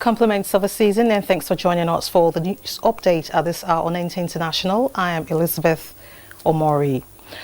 Compliments of the season, and thanks for joining us for the news update at this hour on NTA International. I am Elizabeth Omori.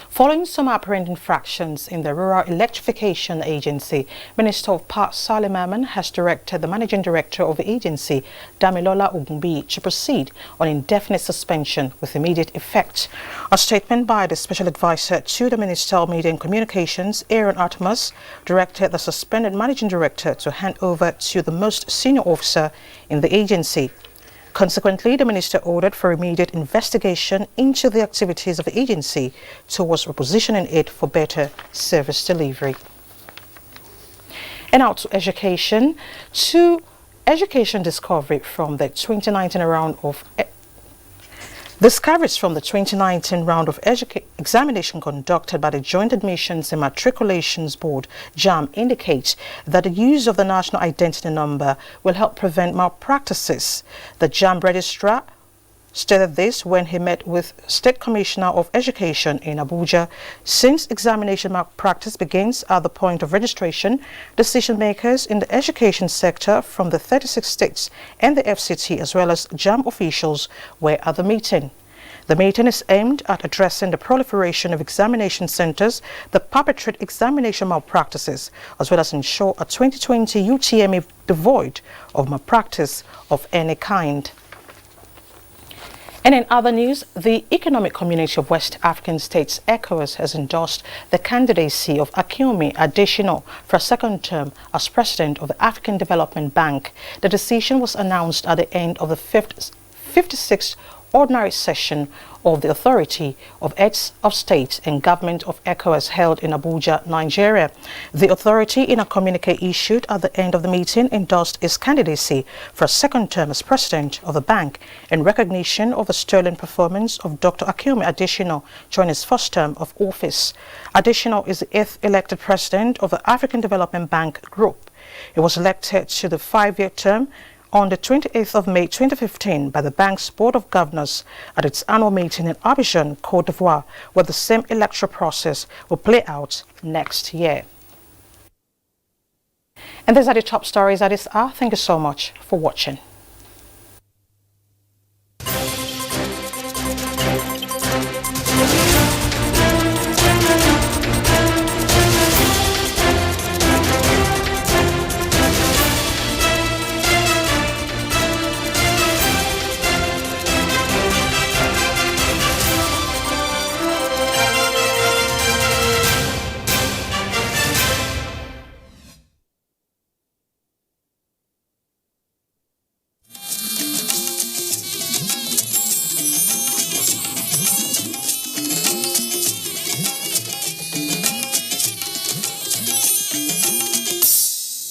Following some apparent infractions in the Rural Electrification Agency, Minister of Power Salim Ahmed has directed the Managing Director of the agency, Damilola Ogunbi, to proceed on indefinite suspension with immediate effect. A statement by the Special Advisor to the Minister of Media and Communications, Aaron Atmas, directed the suspended Managing Director to hand over to the most senior officer in the agency. Consequently, the minister ordered for immediate investigation into the activities of the agency towards repositioning it for better service delivery. And out to education discovery from the 2019 round of Discoveries from the 2019 round of examination conducted by the Joint Admissions and Matriculations Board, JAMB, indicates that the use of the National Identity Number will help prevent malpractices. The JAMB registrar stated this when he met with State Commissioner of Education in Abuja. Since examination malpractice begins at the point of registration, decision makers in the education sector from the 36 states and the FCT, as well as JAMB officials, were at the meeting. The meeting is aimed at addressing the proliferation of examination centers that perpetrate examination malpractices, as well as ensure a 2020 UTME devoid of malpractice of any kind. And in other news, the Economic Community of West African States, ECOWAS, has endorsed the candidacy of Akinwumi Adesina for a second term as president of the African Development Bank. The decision was announced at the end of the 56th ordinary session of the Authority of Heads of State and Government of ECOWAS held in Abuja, Nigeria. The authority, in a communique issued at the end of the meeting, endorsed his candidacy for a second term as president of the bank in recognition of the sterling performance of Dr. Akinwumi Adesina during his first term of office. Adesina is the 8th elected president of the African Development Bank Group. He was elected to the 5-year term on the 28th of May 2015 by the bank's Board of Governors at its annual meeting in Abidjan, Côte d'Ivoire, where the same electoral process will play out next year. And these are the top stories at this hour. Thank you so much for watching.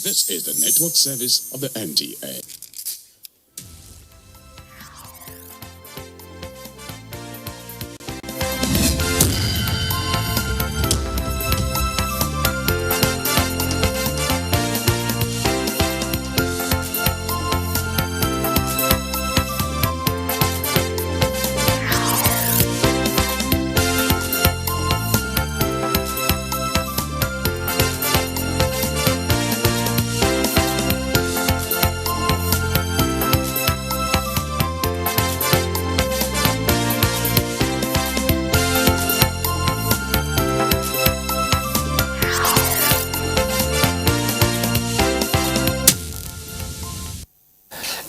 This is the network service of the NTA.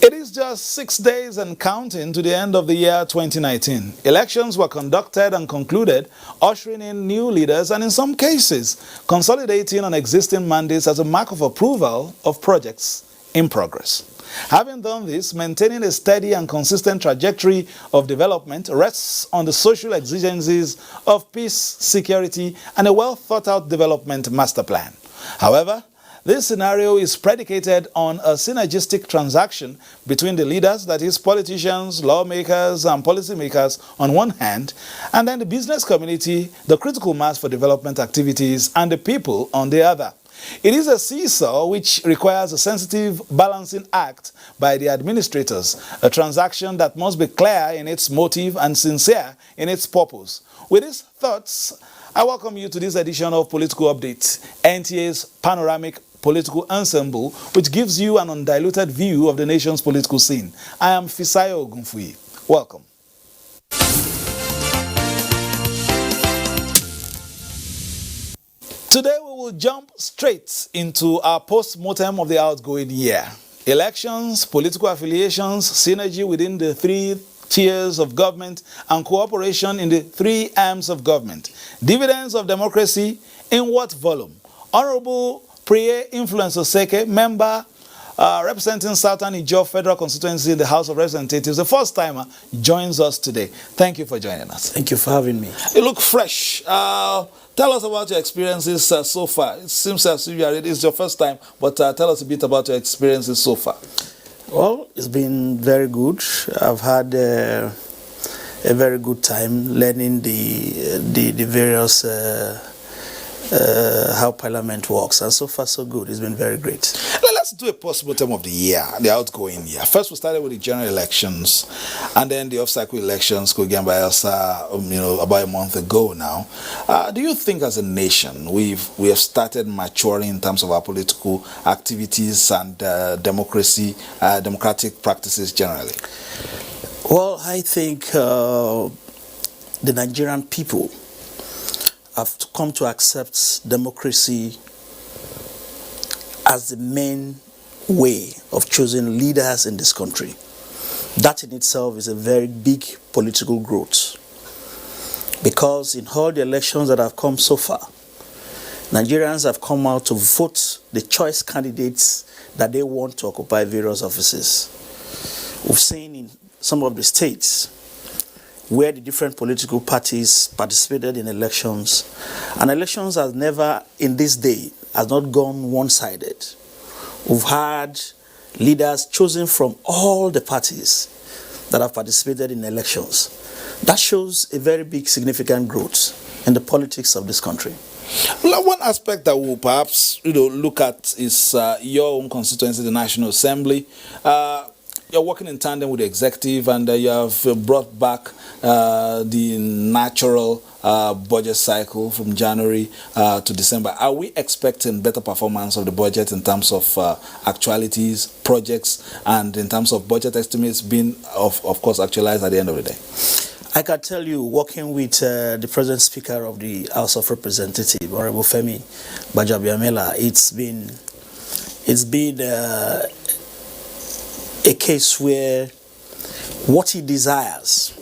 It is just 6 days and counting to the end of the year 2019. Elections were conducted and concluded, ushering in new leaders and in some cases, consolidating on existing mandates as a mark of approval of projects in progress. Having done this, maintaining a steady and consistent trajectory of development rests on the social exigencies of peace, security, and a well-thought-out development master plan. However, this scenario is predicated on a synergistic transaction between the leaders, that is, politicians, lawmakers, and policymakers on one hand, and then the business community, the critical mass for development activities, and the people on the other. It is a seesaw which requires a sensitive balancing act by the administrators, a transaction that must be clear in its motive and sincere in its purpose. With these thoughts, I welcome you to this edition of Political Update, NTA's panoramic political ensemble, which gives you an undiluted view of the nation's political scene. I am Fisayo Ogunfuyi. Welcome. Today we will jump straight into our post-mortem of the outgoing year. Elections, political affiliations, synergy within the three tiers of government, and cooperation in the three arms of government. Dividends of democracy in what volume? Honorable Priye Influence Oseke, member representing Southern Ijaw Federal Constituency in the House of Representatives, the first timer, joins us today. Thank you for joining us. Thank you for having me. You look fresh. Tell us about your experiences so far. It seems as if it's your first time, but tell us a bit about your experiences so far. Well, it's been very good. I've had a very good time learning the various how Parliament works, and so far so good. It's been very great. Let's do a post-mortem of the year, the outgoing year. First, we started with the general elections, and then the off-cycle elections could get by us, about a month ago now. Do you think, as a nation, we have started maturing in terms of our political activities and democratic practices generally? Well, I think the Nigerian people have come to accept democracy as the main way of choosing leaders in this country. That in itself is a very big political growth, because in all the elections that have come so far, Nigerians have come out to vote the choice candidates that they want to occupy various offices. We've seen in some of the states where the different political parties participated in elections, and elections has never, in this day, has not gone one-sided. We've had leaders chosen from all the parties that have participated in elections. That shows a very big, significant growth in the politics of this country. Well, one aspect that we'll perhaps look at is your own constituency, the National Assembly. You're working in tandem with the executive, and you have brought back the natural budget cycle from January to December. Are we expecting better performance of the budget in terms of actualities, projects, and in terms of budget estimates being, of course, actualized at the end of the day? I can tell you, working with the present Speaker of the House of Representatives, Honorable Femi Gbajabiamila, it's been a case where what he desires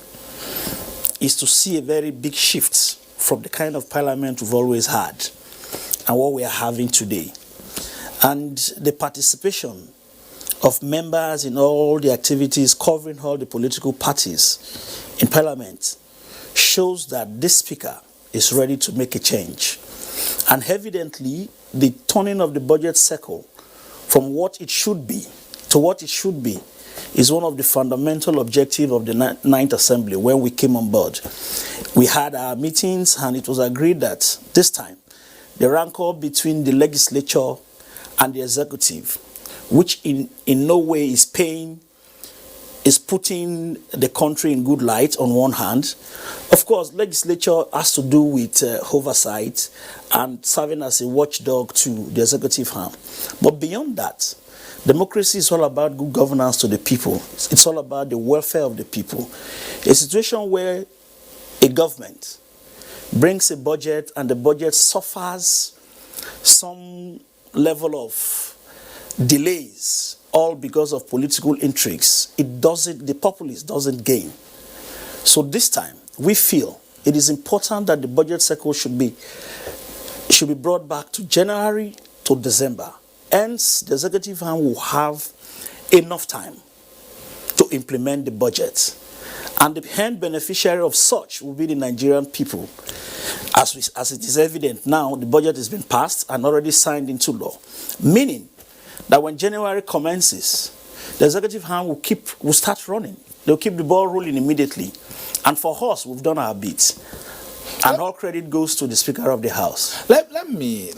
is to see a very big shift from the kind of parliament we've always had and what we are having today. And the participation of members in all the activities covering all the political parties in parliament shows that this speaker is ready to make a change. And evidently, the turning of the budget cycle from what it should be to what it should be is one of the fundamental objectives of the Ninth Assembly. When we came on board, we had our meetings, and it was agreed that this time the rancor between the legislature and the executive, which in no way is putting the country in good light on one hand. Of course, legislature has to do with oversight and serving as a watchdog to the executive arm. But beyond that, democracy is all about good governance to the people. It's all about the welfare of the people. A situation where a government brings a budget and the budget suffers some level of delays, all because of political intrigues, the populace doesn't gain. So this time, we feel it is important that the budget cycle should be brought back to January to December. Hence, the executive arm will have enough time to implement the budget. And the end beneficiary of such will be the Nigerian people. As it is evident now, the budget has been passed and already signed into law. Meaning that when January commences, the executive arm will start running. They'll keep the ball rolling immediately. And for us, we've done our bit. And all credit goes to the Speaker of the House. Let me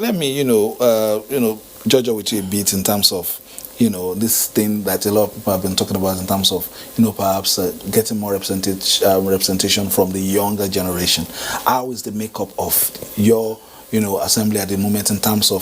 judge with you a bit in terms of this thing that a lot of people have been talking about in terms of perhaps getting more representation from the younger generation. How is the makeup of your assembly at the moment in terms of,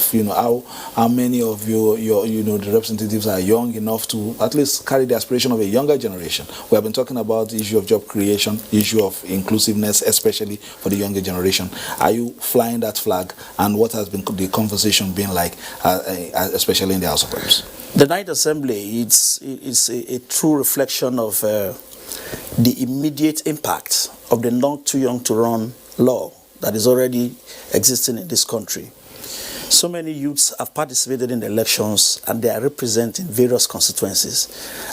how many of your the representatives are young enough to at least carry the aspiration of a younger generation. We have been talking about the issue of job creation, issue of inclusiveness, especially for the younger generation. Are you flying that flag, and what has been the conversation been like, especially in the House of Reps? The Ninth Assembly, it's a true reflection of the immediate impact of the not too young to run law that is already existing in this country. So many youths have participated in the elections, and they are representing various constituencies,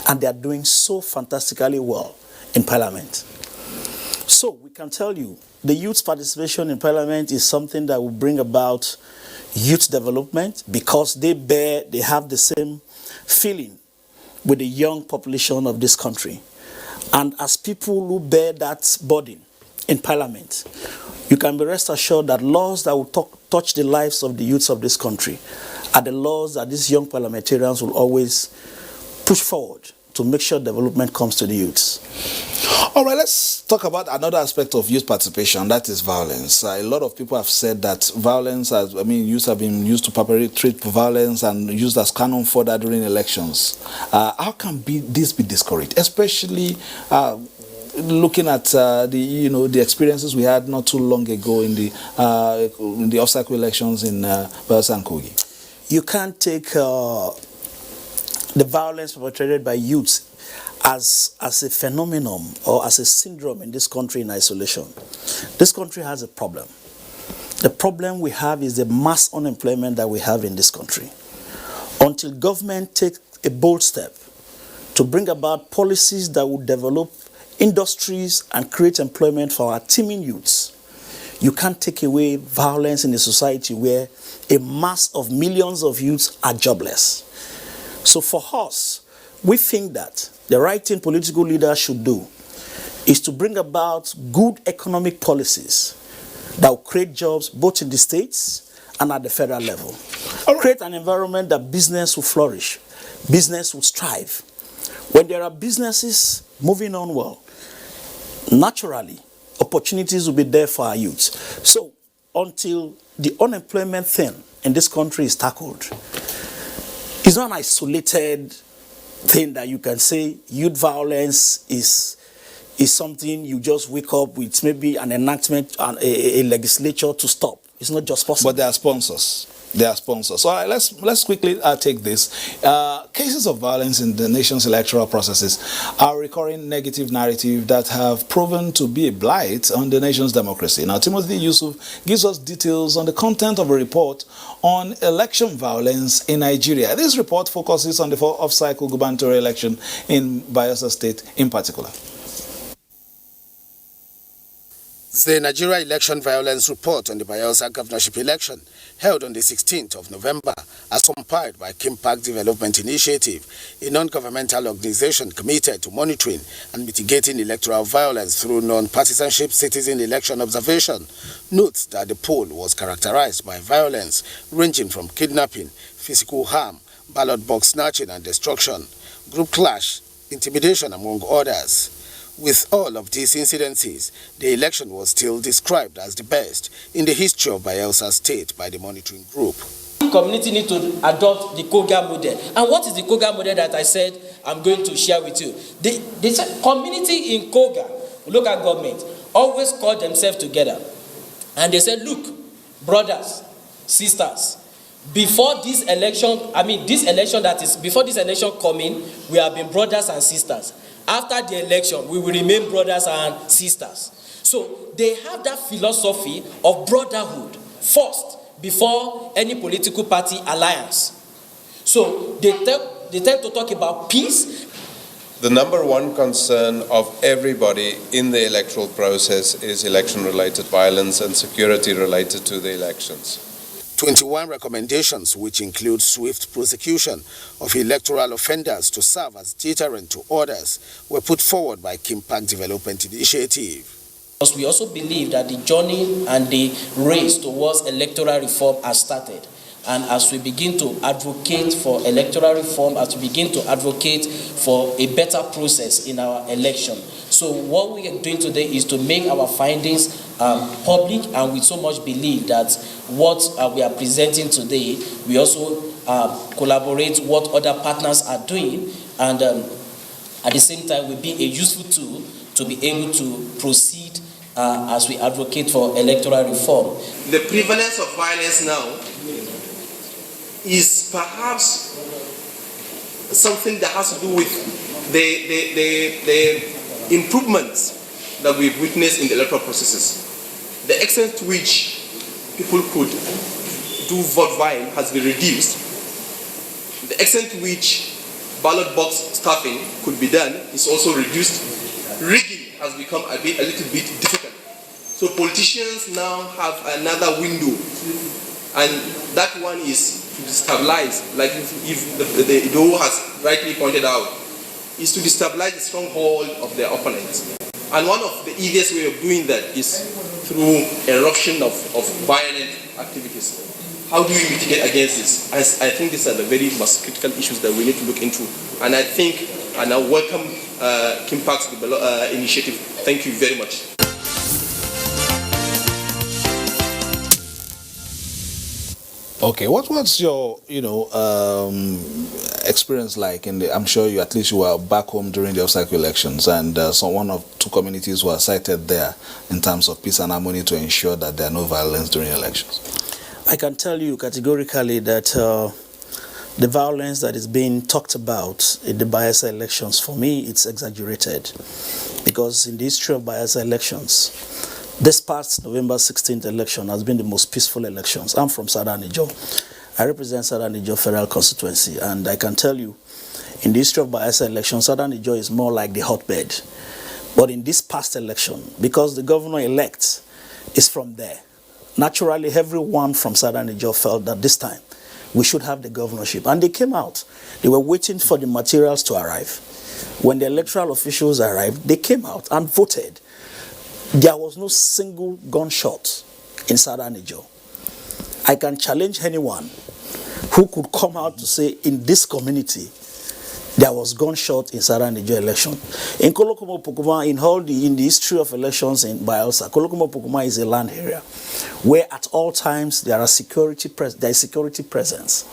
and they are doing so fantastically well in Parliament. So we can tell you the youth participation in Parliament is something that will bring about youth development, because they have the same feeling with the young population of this country. And as people who bear that burden in Parliament, you can be rest assured that laws that will touch the lives of the youths of this country are the laws that these young parliamentarians will always push forward to make sure development comes to the youths. All right, let's talk about another aspect of youth participation, that is violence. A lot of people have said that violence, youth have been used to perpetrate violence and used as cannon fodder during elections. How can this be discouraged, especially looking at the experiences we had not too long ago in the off-cycle elections in Bayelsa and Kogi? You can't take the violence perpetrated by youths as a phenomenon or as a syndrome in this country in isolation. This country has a problem. The problem we have is the mass unemployment that we have in this country. Until government takes a bold step to bring about policies that will develop industries and create employment for our teeming youths, you can't take away violence in a society where a mass of millions of youths are jobless. So for us, we think that the right thing political leaders should do is to bring about good economic policies that will create jobs both in the states and at the federal level. Create an environment that business will flourish, business will strive. When there are businesses moving on well, naturally, opportunities will be there for our youth. So until the unemployment thing in this country is tackled, it's not an isolated thing that you can say youth violence is something you just wake up with maybe an enactment and a legislature to stop. It's not just possible. But there are sponsors. All right, let's quickly take this. Cases of violence in the nation's electoral processes are a recurring negative narrative that have proven to be a blight on the nation's democracy. Now, Timothy Yusuf gives us details on the content of a report on election violence in Nigeria. This report focuses on the off-cycle gubernatorial election in Bayelsa State in particular. The Nigeria Election Violence Report on the Bayelsa governorship election, held on the 16th of November, as compiled by Kimpact Development Initiative, a non-governmental organization committed to monitoring and mitigating electoral violence through non-partisanship citizen election observation, notes that the poll was characterized by violence ranging from kidnapping, physical harm, ballot box snatching and destruction, group clash, intimidation, among others. With all of these incidences, the election was still described as the best in the history of Bayelsa State by the monitoring group. Community need to adopt the Koga model. And what is the Koga model that I said I'm going to share with you? The community in Koga, local government, always call themselves together. And they said, look, brothers, sisters, before this election, before this election coming, we have been brothers and sisters. After the election, we will remain brothers and sisters. So they have that philosophy of brotherhood first, before any political party alliance. So they tend to talk about peace. The number one concern of everybody in the electoral process is election-related violence and security related to the elections. 21 recommendations, which include swift prosecution of electoral offenders to serve as deterrent to others, were put forward by Kimpact Development Initiative. Because we also believe that the journey and the race towards electoral reform has started. And as we begin to advocate for electoral reform, as we begin to advocate for a better process in our election. So what we are doing today is to make our findings public, and we so much believe that what we are presenting today. We also collaborate what other partners are doing, and at the same time will be a useful tool to be able to proceed as we advocate for electoral reform. The prevalence of violence now is perhaps something that has to do with the improvements that we've witnessed in the electoral processes. The extent to which people could do vote buying has been reduced. The extent to which ballot box stuffing could be done is also reduced. Rigging has become a little bit difficult. So politicians now have another window, and that one is to destabilize, like if the Ido has rightly pointed out, is to destabilize the stronghold of their opponents. And one of the easiest way of doing that is through eruption of violent activities. How do we mitigate against this? I think these are the very most critical issues that we need to look into. And I think, and I welcome Kim Park's initiative. Thank you very much. Okay, what's your experience like in the? I'm sure you were back home during the off-cycle elections, and one of two communities were cited there in terms of peace and harmony to ensure that there are no violence during elections. I can tell you categorically that the violence that is being talked about in the Bayelsa elections, for me, it's exaggerated, because in the history of Bayelsa elections, this past November 16th election has been the most peaceful elections. I'm from Southern Ijo. I represent Southern Ijo Federal Constituency, and I can tell you, in the history of Bayelsa elections, Southern Ijo is more like the hotbed. But in this past election, because the governor-elect is from there, naturally everyone from Southern Ijo felt that this time we should have the governorship. And they came out. They were waiting for the materials to arrive. When the electoral officials arrived, they came out and voted. There was no single gunshot in Southern Ijo. I can challenge anyone who could come out to say in this community there was gunshot in Southern Ijo election. In Kolokomo Pokuma, in the history of elections in Bayelsa, Kolokomo Pokuma is a land area where at all times there is security presence.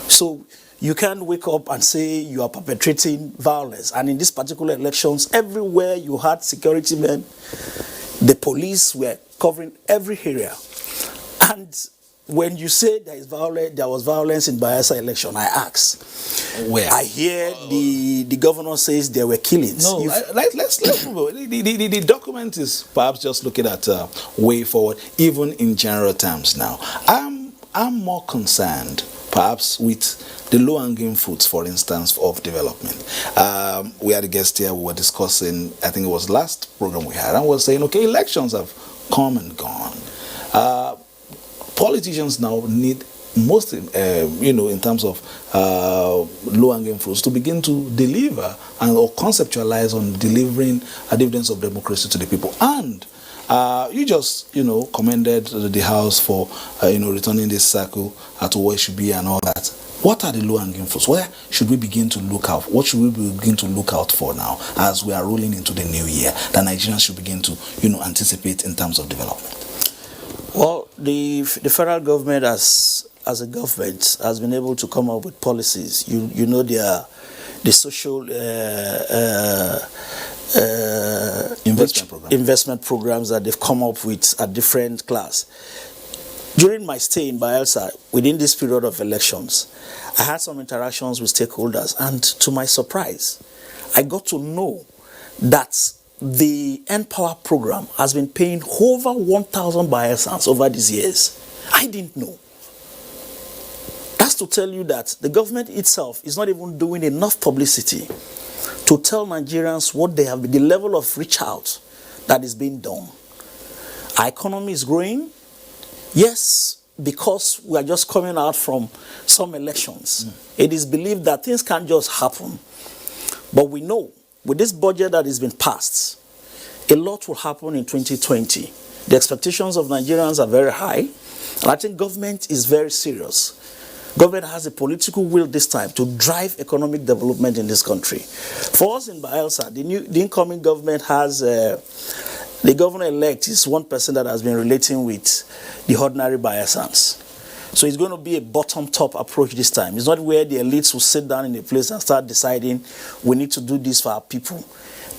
So you can't wake up and say you are perpetrating violence. And in these particular elections, everywhere you had security men, the police were covering every area. And when you say there was violence in Bayelsa election, I ask, where? I hear the governor says there were killings. No, let's move. The document is perhaps just looking at way forward, even in general terms now. I'm more concerned perhaps with the low-hanging fruits, for instance, of development. We had a guest here, we were discussing, I think it was last program we had, and we were saying, okay, elections have come and gone. Politicians now need most, in terms of low-hanging fruits, to begin to deliver or conceptualize on delivering dividends of democracy to the people. And you just, commended the House for, returning this circle to where it should be and all that. What are the low-hanging fruits? Where should we begin to look out? What should we begin to look out for now as we are rolling into the new year that Nigerians should begin to, anticipate in terms of development? Well, the federal government as a government has been able to come up with policies. The social investment programs that they've come up with at different class. During my stay in Bayelsa, within this period of elections, I had some interactions with stakeholders, and to my surprise, I got to know that the N-Power program has been paying over 1,000 Bayelsans over these years. I didn't know. That's to tell you that the government itself is not even doing enough publicity to tell Nigerians what they have, the level of reach out that is being done. Our economy is growing. Yes, because we are just coming out from some elections. It is believed that things can't just happen. But we know, with this budget that has been passed, a lot will happen in 2020. The expectations of Nigerians are very high, and I think government is very serious. Government has a political will this time to drive economic development in this country. For us in Bayelsa, the incoming government has The governor-elect is one person that has been relating with the ordinary Bayelsans. So it's going to be a bottom-top approach this time. It's not where the elites will sit down in a place and start deciding we need to do this for our people.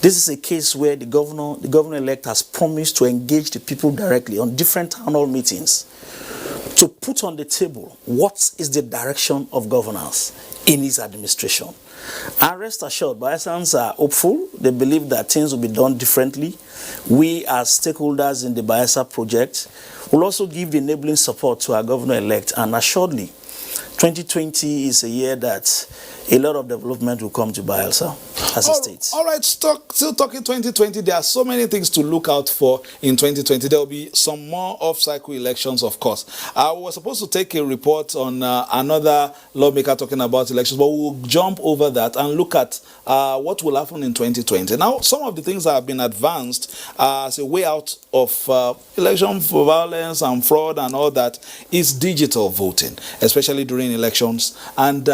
This is a case where the governor-elect has promised to engage the people directly on different town hall meetings to put on the table what is the direction of governance in his administration. And rest assured, Bayelsans are hopeful. They believe that things will be done differently. We as stakeholders in the Bayelsa project will also give the enabling support to our governor-elect, and assuredly 2020 is a year that a lot of development will come to Bayelsa as a state. All right, still talking 2020, there are so many things to look out for in 2020. There will be some more off-cycle elections, of course. I was supposed to take a report on another lawmaker talking about elections, but we'll jump over that and look at what will happen in 2020. Now, some of the things that have been advanced as a way out of election for violence and fraud and all that is digital voting, especially during elections. And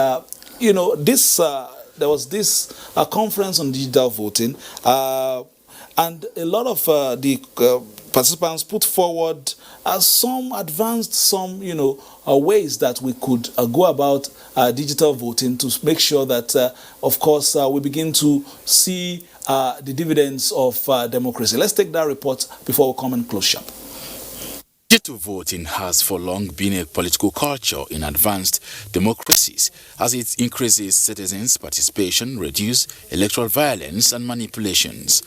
you know, there was this conference on digital voting, and a lot of the participants put forward some advanced, ways that we could go about digital voting to make sure that, of course, we begin to see the dividends of democracy. Let's take that report before we come and close shop. Digital voting has for long been a political culture in advanced democracies as it increases citizens' participation, reduces electoral violence and manipulations.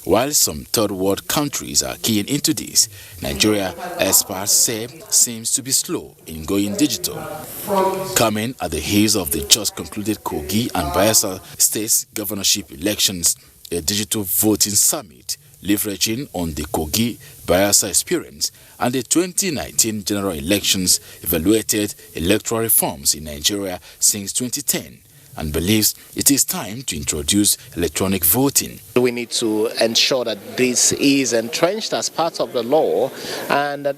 While some third world countries are keying into this, Nigeria, experts say, seems to be slow in going digital. Coming at the heels of the just concluded Kogi and Bayelsa states governorship elections, a digital voting summit leveraging on the Kogi-Bayelsa experience and the 2019 general elections evaluated electoral reforms in Nigeria since 2010 and believes it is time to introduce electronic voting. We need to ensure that this is entrenched as part of the law and that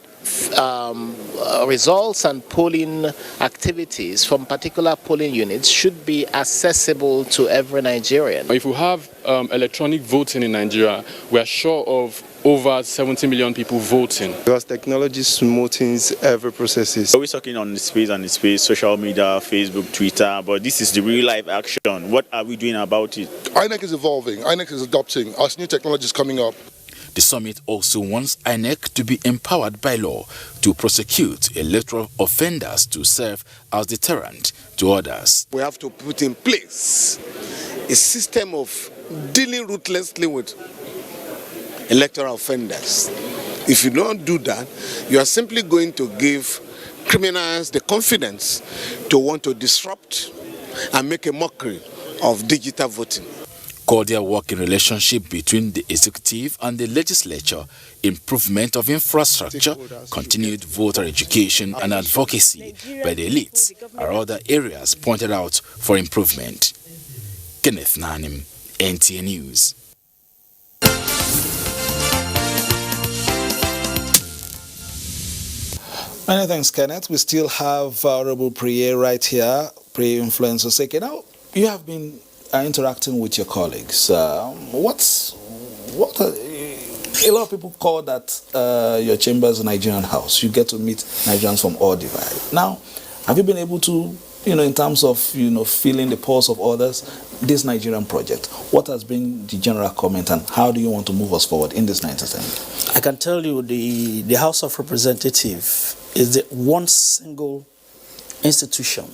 results and polling activities from particular polling units should be accessible to every Nigerian. If we have electronic voting in Nigeria, we are sure of over 70 million people voting. Because technology smoothens every processes. We're talking on the space, social media, Facebook, Twitter, but this is the real life action. What are we doing about it? INEC is evolving, INEC is adopting as new technologies coming up. The summit also wants INEC to be empowered by law to prosecute electoral offenders to serve as deterrent to others. We have to put in place a system of dealing ruthlessly with electoral offenders. If you don't do that, you are simply going to give criminals the confidence to want to disrupt and make a mockery of digital voting. Cordial working relationship between the executive and the legislature, improvement of infrastructure, continued voter education and advocacy by the elites are other areas pointed out for improvement. Kenneth Nanim, NTA News. Many thanks, Kenneth. We still have Honorable Priye right here, Priye Influencer Seke. Now, you have been interacting with your colleagues. A lot of people call that your chambers Nigerian house. You get to meet Nigerians from all divides. Now, have you been able to, in terms of, feeling the pulse of others, this Nigerian project, what has been the general comment and how do you want to move us forward in this 9th Assembly? I can tell you the House of Representatives is the one single institution.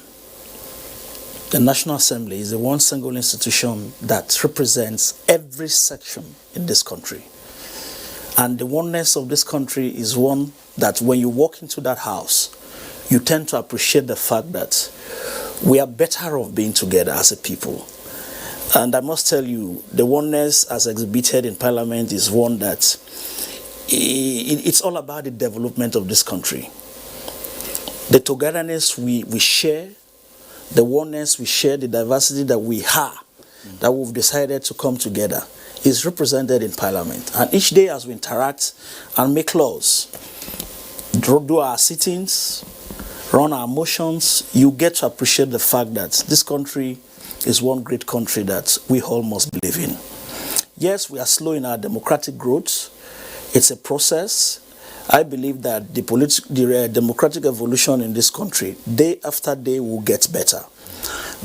The National Assembly is the one single institution that represents every section in this country. And the oneness of this country is one that when you walk into that house, you tend to appreciate the fact that we are better off being together as a people. And I must tell you, the oneness as exhibited in Parliament is one that it's all about the development of this country. The togetherness we share, the oneness we share, the diversity that we have, that we've decided to come together, is represented in Parliament. And each day as we interact and make laws, do our sittings, run our motions, you get to appreciate the fact that this country is one great country that we all must believe in. Yes, we are slow in our democratic growth. It's a process. I believe that the democratic evolution in this country, day after day, will get better.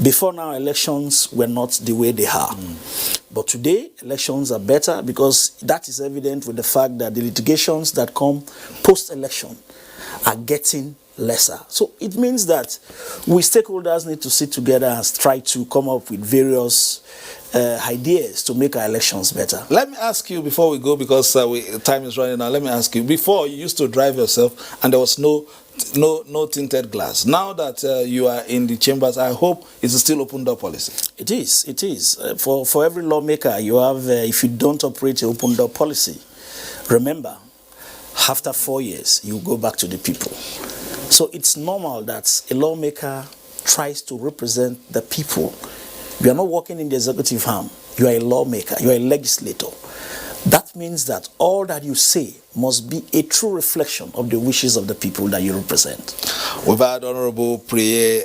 Before now, elections were not the way they are. But today, elections are better because that is evident with the fact that the litigations that come post-election are getting lesser. So it means that we stakeholders need to sit together and try to come up with various ideas to make our elections better. Let me ask you before we go, because time is running out. Let me ask you, before you used to drive yourself and there was no tinted glass. Now that you are in the chambers, I hope it's still open door policy. It is. For every lawmaker, you have, if you don't operate an open door policy, remember, after 4 years, you go back to the people. So it's normal that a lawmaker tries to represent the people. You are not working in the executive arm. You are a lawmaker. You are a legislator. That means that all that you say must be a true reflection of the wishes of the people that you represent. We've had Honorable Priye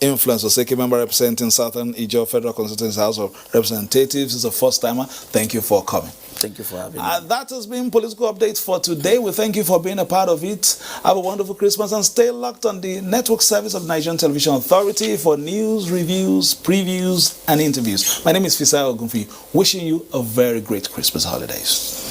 Influence, Oseki member representing Southern Ijaw Federal Constituency House of Representatives. It's a first-timer. Thank you for coming. Thank you for having me. That has been Political Updates for today. We thank you for being a part of it. Have a wonderful Christmas and stay locked on the network service of Nigerian Television Authority for news, reviews, previews, and interviews. My name is Fisai Ogunfi, wishing you a very great Christmas holidays.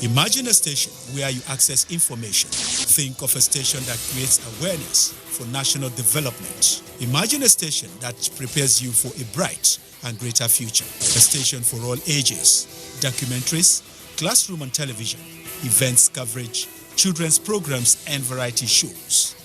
Imagine a station where you access information. Think of a station that creates awareness for national development. Imagine a station that prepares you for a bright and greater future. A station for all ages. Documentaries, classroom and television, events coverage, children's programs and variety shows.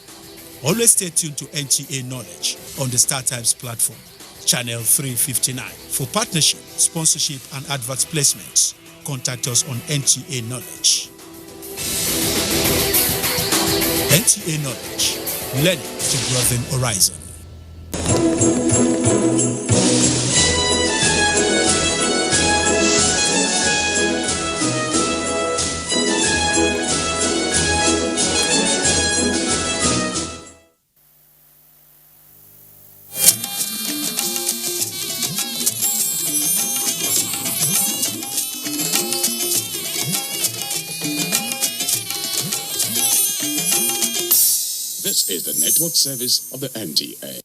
Always stay tuned to NTA Knowledge on the Star Times platform, channel 359. For partnership, sponsorship and advert placements, contact us on NTA Knowledge. NTA Knowledge, learning to broaden horizon. This is the network service of the NTA.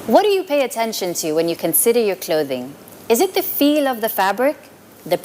What do you pay attention to when you consider your clothing? Is it the feel of the fabric, the